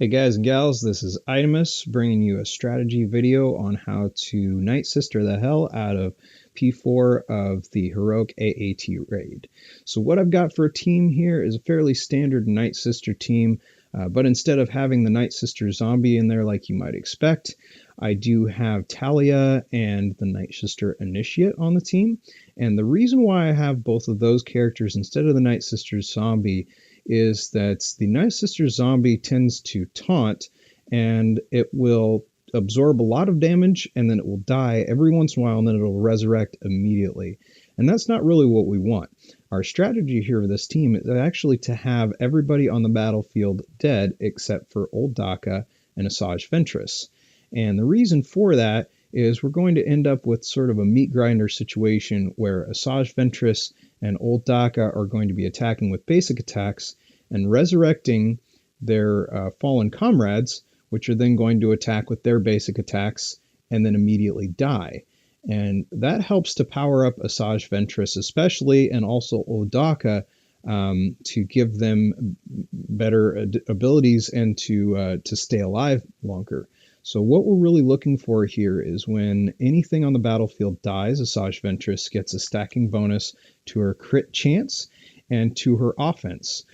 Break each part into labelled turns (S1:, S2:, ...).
S1: Hey guys and gals, this is Itemus bringing you a strategy video on how to Nightsister the hell out of P4 of the Heroic HAAT raid. So what I've got for a team here is a fairly standard Nightsister team, but instead of having the Nightsister zombie in there like you might expect, I do have Talia and the Nightsister Initiate on the team. And the reason why I have both of those characters instead of the Nightsister zombie is that the Nightsister zombie tends to taunt, and it will absorb a lot of damage, and then it will die every once in a while, and then it'll resurrect immediately. And that's not really what we want. Our strategy here with this team is actually to have everybody on the battlefield dead except for old Daka and Asajj Ventress. And the reason for that is we're going to end up with sort of a meat grinder situation where Asajj Ventress and old Daka are going to be attacking with basic attacks and resurrecting their fallen comrades, which are then going to attack with their basic attacks and then immediately die. And that helps to power up Asajj Ventress especially, and also old Daka, to give them better abilities and to stay alive longer. So what we're really looking for here is when anything on the battlefield dies, Asajj Ventress gets a stacking bonus to her crit chance and to her offense.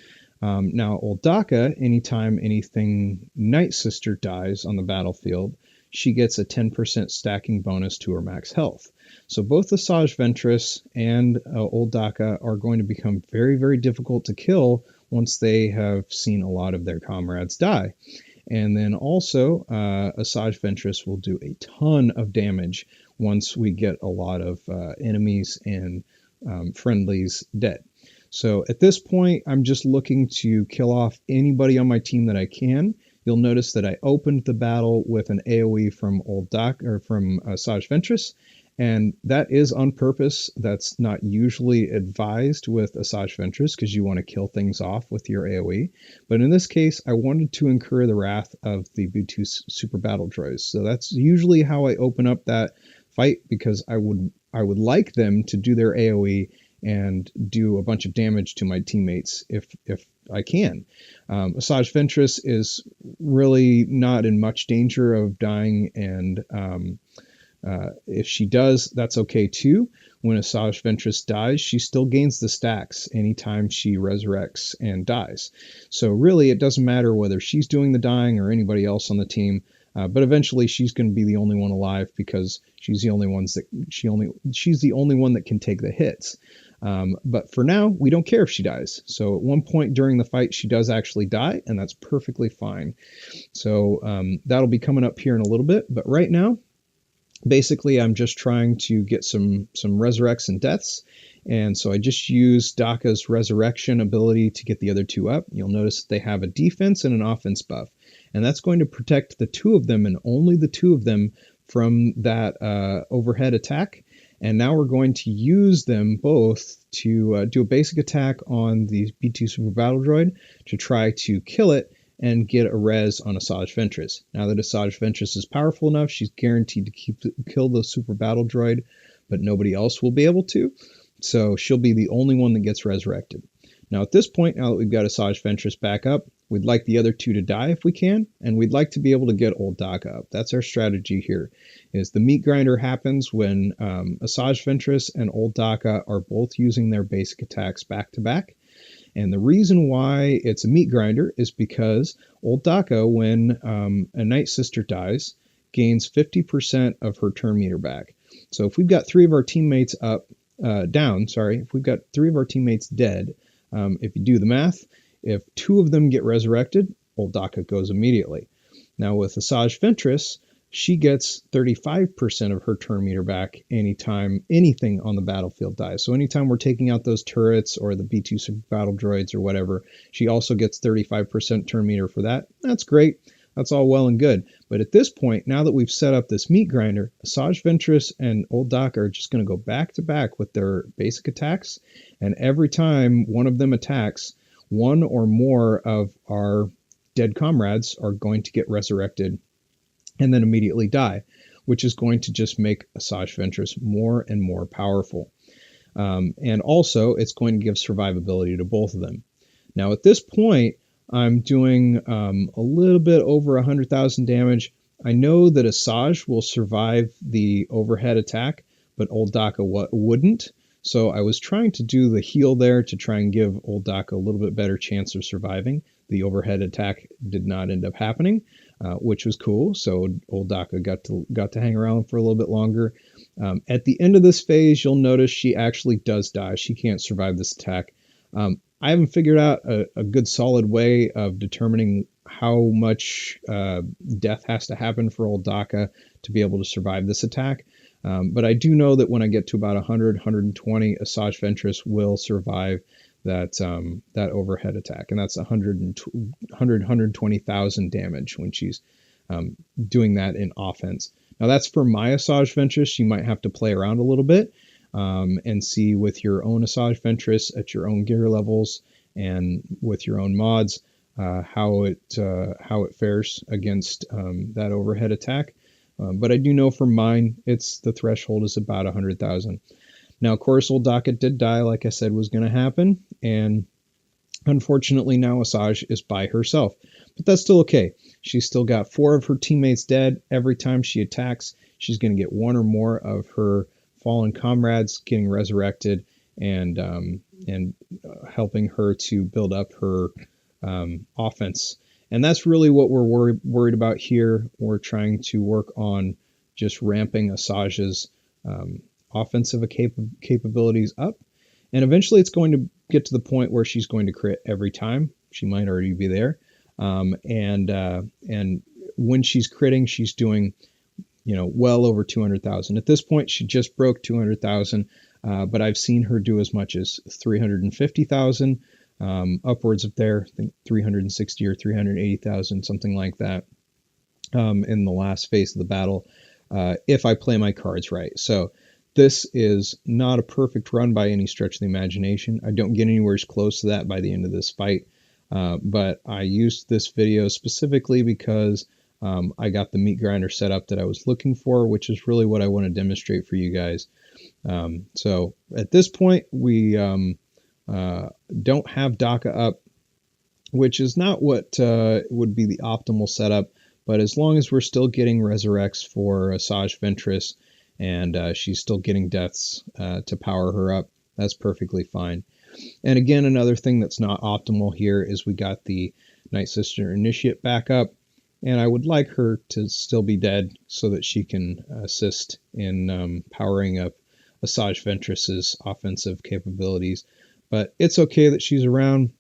S1: Now, old Daka, anytime anything Nightsister dies on the battlefield, she gets a 10% stacking bonus to her max health. So both Asajj Ventress and old Daka are going to become very, very difficult to kill once they have seen a lot of their comrades die. And then also, Asajj Ventress will do a ton of damage once we get a lot of enemies and friendlies dead. So at this point, I'm just looking to kill off anybody on my team that I can. You'll notice that I opened the battle with an AoE from old Daka, or from Asajj Ventress, and that is on purpose. That's not usually advised with Asajj Ventress because you want to kill things off with your AoE. But in this case, I wanted to incur the wrath of the B2 super battle droids. So that's usually how I open up that fight, because I would like them to do their AoE and do a bunch of damage to my teammates if I can. Asajj Ventress is really not in much danger of dying, and if she does, that's okay too. When Asajj Ventress dies, she still gains the stacks anytime she resurrects and dies. So really, it doesn't matter whether she's doing the dying or anybody else on the team. But eventually, she's going to be the only one alive because she's the only one that can take the hits. But for now, we don't care if she dies. So at one point during the fight, she does actually die, and that's perfectly fine. So that'll be coming up here in a little bit. But right now, basically, I'm just trying to get some resurrects and deaths. And so I just use Daka's resurrection ability to get the other two up. You'll notice that they have a defense and an offense buff. And that's going to protect the two of them, and only the two of them, from that overhead attack. And now we're going to use them both to do a basic attack on the B2 Super Battle Droid to try to kill it and get a res on Asajj Ventress. Now that Asajj Ventress is powerful enough, she's guaranteed to kill the Super Battle Droid, but nobody else will be able to. So she'll be the only one that gets resurrected. Now at this point, now that we've got Asajj Ventress back up, we'd like the other two to die if we can, and we'd like to be able to get old Daka up. That's our strategy here, is the meat grinder happens when Asajj Ventress and old Daka are both using their basic attacks back to back. And the reason why it's a meat grinder is because old Daka, when a Nightsister dies, gains 50% of her turn meter back. So if we've got three of our teammates if we've got three of our teammates dead, if you do the math, if two of them get resurrected, old Daka goes immediately. Now with Asajj Ventress, she gets 35% of her turn meter back anytime anything on the battlefield dies. So anytime we're taking out those turrets or the B2 Super Battle Droids or whatever, she also gets 35% turn meter for that. That's great. That's all well and good. But at this point, now that we've set up this meat grinder, Asajj Ventress and old Daka are just going to go back to back with their basic attacks. And every time one of them attacks, one or more of our dead comrades are going to get resurrected and then immediately die, which is going to just make Asajj Ventress more and more powerful. And also, it's going to give survivability to both of them. Now, at this point, I'm doing a little bit over 100,000 damage. I know that Asajj will survive the overhead attack, but old Daka wouldn't. So I was trying to do the heal there to try and give old Daka a little bit better chance of surviving. The overhead attack did not end up happening, which was cool. So old Daka got to hang around for a little bit longer. At the end of this phase, you'll notice she actually does die. She can't survive this attack. I haven't figured out a good solid way of determining how much death has to happen for old Daka to be able to survive this attack. But I do know that when I get to about 100, 120, Asajj Ventress will survive that overhead attack. And that's 120,000 damage when she's doing that in offense. Now that's for my Asajj Ventress. You might have to play around a little bit. And see with your own Asajj Ventress at your own gear levels and with your own mods how it fares against that overhead attack. But I do know for mine, the threshold is about 100,000. Now, of course, old Daka did die, like I said was going to happen, and unfortunately now Asajj is by herself. But that's still okay. She's still got 4 of her teammates dead. Every time she attacks, she's going to get 1 or more of her fallen comrades getting resurrected and helping her to build up her offense. And that's really what we're worried about here. We're trying to work on just ramping Asajj's offensive capabilities up. And eventually it's going to get to the point where she's going to crit every time. She might already be there. And when she's critting, she's doing well over 200,000. At this point, she just broke 200,000, but I've seen her do as much as 350,000, upwards of there, I think 360 or 380,000, something like that, in the last phase of the battle, if I play my cards right. So this is not a perfect run by any stretch of the imagination. I don't get anywhere close to that by the end of this fight, but I used this video specifically because I got the meat grinder setup that I was looking for, which is really what I want to demonstrate for you guys. So at this point, we don't have Daka up, which is not what would be the optimal setup. But as long as we're still getting resurrects for Asajj Ventress and she's still getting deaths to power her up, that's perfectly fine. And again, another thing that's not optimal here is we got the Nightsister Initiate back up. And I would like her to still be dead so that she can assist in powering up Asajj Ventress's offensive capabilities. But it's okay that she's around.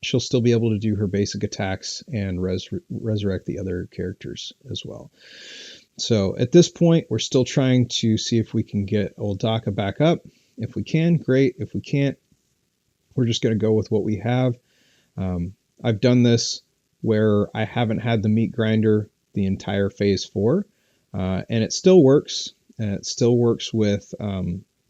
S1: She'll still be able to do her basic attacks and resurrect the other characters as well. So at this point, we're still trying to see if we can get old Daka back up. If we can, great. If we can't, we're just going to go with what we have. I've done this where I haven't had the meat grinder the entire phase 4, and it still works. It still works with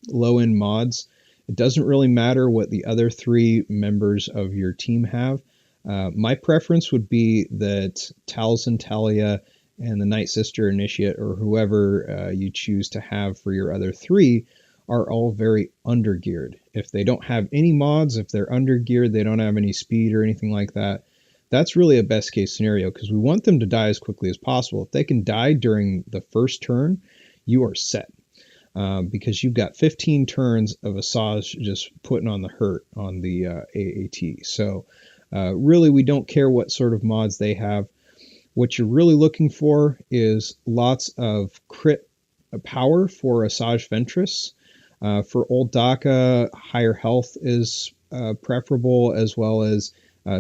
S1: low-end mods. It doesn't really matter what the other 3 members of your team have. My preference would be that Talzin, Talia, and the Nightsister Initiate, or whoever you choose to have for your other 3, are all very undergeared. If they don't have any mods, if they're undergeared, they don't have any speed or anything like that, that's really a best case scenario because we want them to die as quickly as possible. If they can die during the first turn, you are set because you've got 15 turns of Asajj just putting on the hurt on the AAT. So really, we don't care what sort of mods they have. What you're really looking for is lots of crit power for Asajj Ventress. For old Daka, higher health is preferable, as well as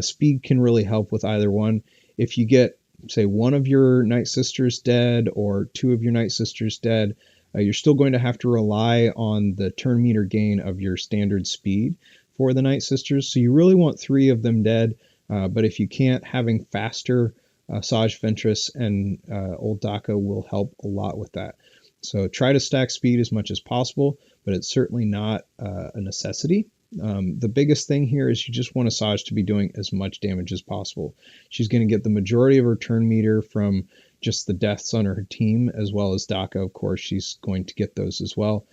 S1: speed can really help with either one. If you get, say, 1 of your Nightsisters dead or 2 of your Nightsisters dead, you're still going to have to rely on the turn meter gain of your standard speed for the Nightsisters. So you really want 3 of them dead. But if you can't, having faster Asajj Ventress and old Daka will help a lot with that. So try to stack speed as much as possible, but it's certainly not a necessity. The biggest thing here is you just want Asajj to be doing as much damage as possible. She's going to get the majority of her turn meter from just the deaths on her team, as well as Daka, of course, she's going to get those as well.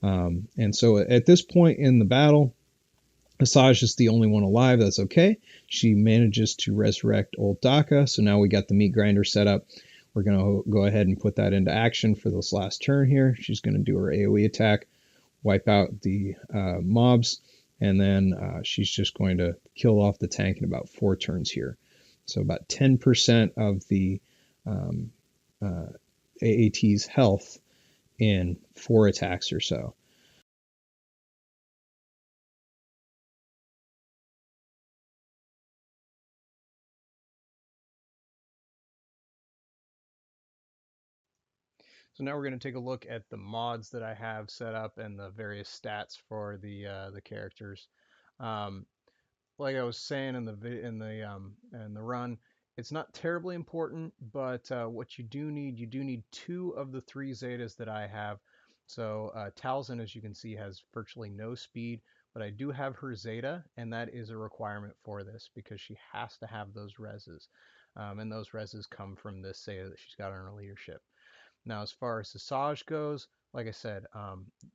S1: And so at this point in the battle, Asajj is the only one alive. That's okay. She manages to resurrect old Daka. So now we got the meat grinder set up. We're going to go ahead and put that into action for this last turn here. She's going to do her AoE attack, wipe out the mobs, and then she's just going to kill off the tank in about 4 turns here. So about 10% of the AAT's health in 4 attacks or so. So now we're going to take a look at the mods that I have set up and the various stats for the characters. Um, like I was saying in the run, it's not terribly important, but what you do need 2 of the 3 Zetas that I have. So Talzin, as you can see, has virtually no speed, but I do have her Zeta, and that is a requirement for this because she has to have those reses, and those reses come from this Zeta that she's got on her leadership. Now, as far as Asajj goes, like I said,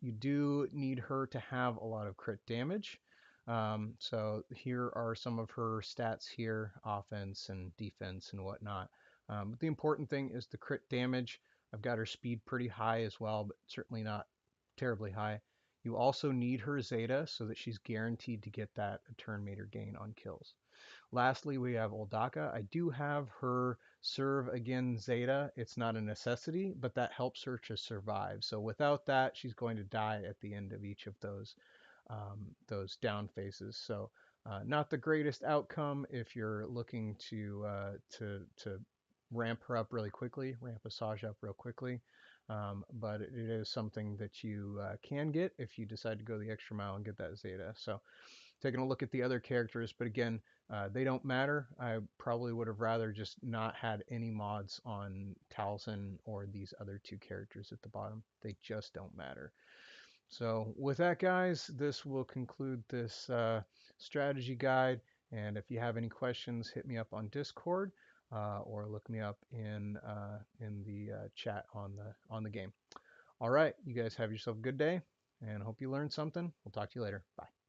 S1: you do need her to have a lot of crit damage. So here are some of her stats here, offense and defense and whatnot. But the important thing is the crit damage. I've got her speed pretty high as well, but certainly not terribly high. You also need her Zeta so that she's guaranteed to get that turn meter gain on kills. Lastly, we have old Daka. I do have her serve again Zeta. It's not a necessity, but that helps her to survive. So without that, she's going to die at the end of each of those down phases. So not the greatest outcome if you're looking to ramp her up really quickly, ramp Asajj up real quickly. But it is something that you can get if you decide to go the extra mile and get that Zeta. So taking a look at the other characters, but again, they don't matter. I probably would have rather just not had any mods on Talzin or these other 2 characters at the bottom. They just don't matter. So with that, guys, this will conclude this strategy guide. And if you have any questions, hit me up on Discord or look me up in the chat on the game. All right, you guys have yourself a good day, and hope you learned something. We'll talk to you later. Bye.